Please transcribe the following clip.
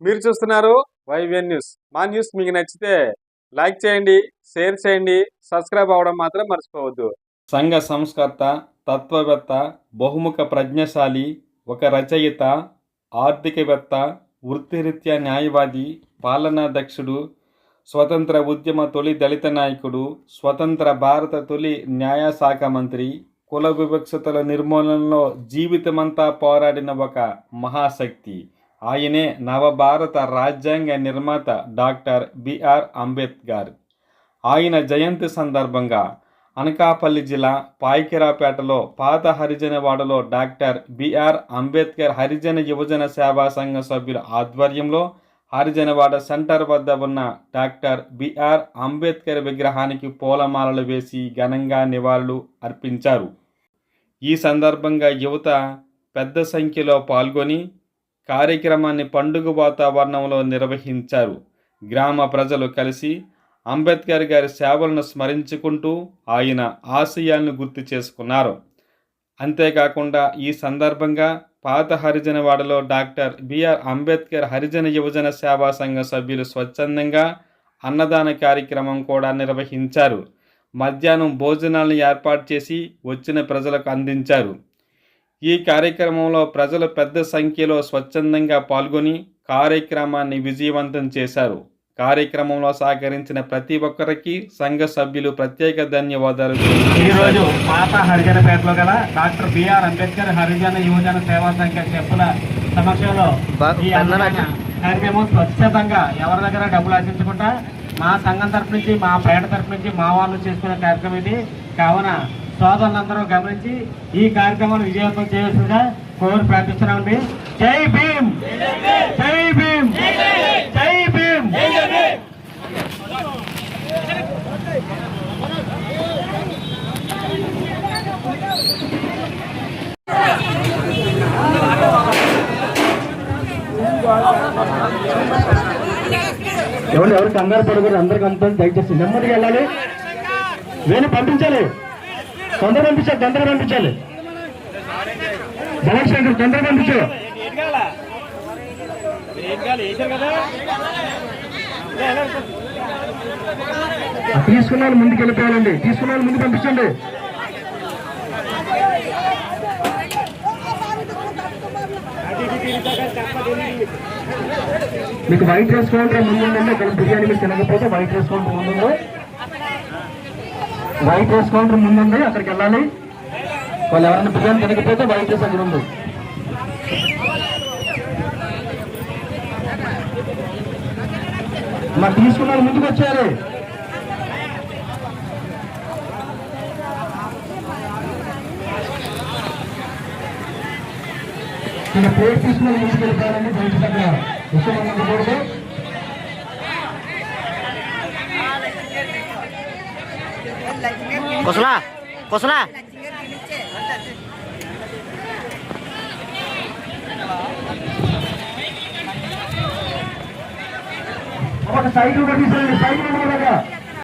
మీరు చూస్తున్నారు YVN news. మా న్యూస్ మీకు నచ్చితే లైక్ చేయండి, షేర్ చేయండి, సబ్స్క్రైబ్ అవ్వడం మాత్రం మర్చిపోవద్దు. సంఘ సంస్కర్త, తత్వవేత్త, బహుముఖ ప్రజ్ఞశాలి, ఒక రచయిత, ఆర్థికవేత్త, వృత్తిరీత్యా న్యాయవాది, పాలనాధ్యక్షుడు, స్వతంత్ర ఉద్యమ తొలి దళిత నాయకుడు, స్వతంత్ర భారత తొలి న్యాయశాఖ మంత్రి, కుల వివక్షతల నిర్మూలనలో జీవితమంతా పోరాడిన ఒక మహాశక్తి. ఆయనే నవభారత రాజ్యాంగ నిర్మాత డాక్టర్ బిఆర్ అంబేద్కర్. ఆయన జయంతి సందర్భంగా అనకాపల్లి జిల్లా పాయకిరాపేటలో పాత హరిజనవాడలో డాక్టర్ బిఆర్ అంబేద్కర్ హరిజన యువజన సేవా సంఘ సభ్యుల ఆధ్వర్యంలో హరిజనవాడ సెంటర్ వద్ద ఉన్న డాక్టర్ బిఆర్ అంబేద్కర్ విగ్రహానికి పూలమాలలు వేసి ఘనంగా నివాళులు అర్పించారు. ఈ సందర్భంగా యువత పెద్ద సంఖ్యలో పాల్గొని కార్యక్రమాన్ని పండుగ వాతావరణంలో నిర్వహించారు. గ్రామ ప్రజలు కలిసి అంబేద్కర్ గారి సేవలను స్మరించుకుంటూ ఆయన ఆశయాలను గుర్తు చేసుకున్నారు. అంతేకాకుండా ఈ సందర్భంగా పాత హరిజనవాడలో డాక్టర్ బిఆర్ అంబేద్కర్ హరిజన యువజన సేవా సంఘ సభ్యులు స్వచ్ఛందంగా అన్నదాన కార్యక్రమం కూడా నిర్వహించారు. మధ్యాహ్నం భోజనాలను ఏర్పాటు చేసి వచ్చిన ప్రజలకు అందించారు. ఈ కార్యక్రమంలో ప్రజలు పెద్ద సంఖ్యలో స్వచ్ఛందంగా పాల్గొని కార్యక్రమాన్ని విజయవంతం చేశారు. కార్యక్రమంలో సహకరించిన ప్రతి ఒక్కరికి సంఘ సభ్యులు ప్రత్యేక ధన్యవాదాలు. ఈరోజు పాత హరిజనపేటలో గల డాక్టర్ బిఆర్ అంబేద్కర్ హరిజన యువజన సేవా సంఘ చెప్పుల సమక్షంలో ఈ కార్యక్రమం స్వచ్ఛతంగా ఎవరి దగ్గర డబ్బులు ఆశించకుండా మా సంఘం తరఫు నుంచి, మా పేట తరఫు నుంచి మా వాళ్ళు చేసుకునే కార్యక్రమం ఇది. కావున సోదరులందరూ గమనించి ఈ కార్యక్రమాన్ని విజయవంతం చేయవలసిందిగా కోరి ప్రార్థిస్తున్నామండి. జై భీమ్, జై భీమ్, జై భీమ్. ఎవరు కంగారు పడకూడదు, అందరికి అమ్ముతుంది. దయచేసి నెమ్మదిగా వెళ్ళాలి. వేణు పంపించాలి, తొందర పంపించాలి. భగవశంకర్ తొందర పంపించు. తీసుకున్న వాళ్ళు ముందుకు వెళ్ళిపోవాలండి. తీసుకున్న వాళ్ళు ముందు పంపించండి. మీకు వైట్ రైస్ కౌంటర్ ముందుందండి. ఇక్కడ బిర్యానీ మీరు తినకపోతే వైట్ రైస్ కౌంటర్ ముందుంది. వైట్ రైస్ కౌంటర్ ముందుంది, అక్కడికి వెళ్ళాలి. వాళ్ళు ఎవరైనా బిర్యానీ తినకపోతే వైట్ రైస్ అక్కడ ఉంది. మరి తీసుకున్నారు ముందుకు వచ్చారు. ఇక ప్లేట్ తీసుకుని ముందుకు వెళ్ళిపోయారండి. బయట దగ్గర విషయం ఉండకూడదు. కొసలా ఒక సైకిల్ కూడా తీసుకోండి. సైకిల్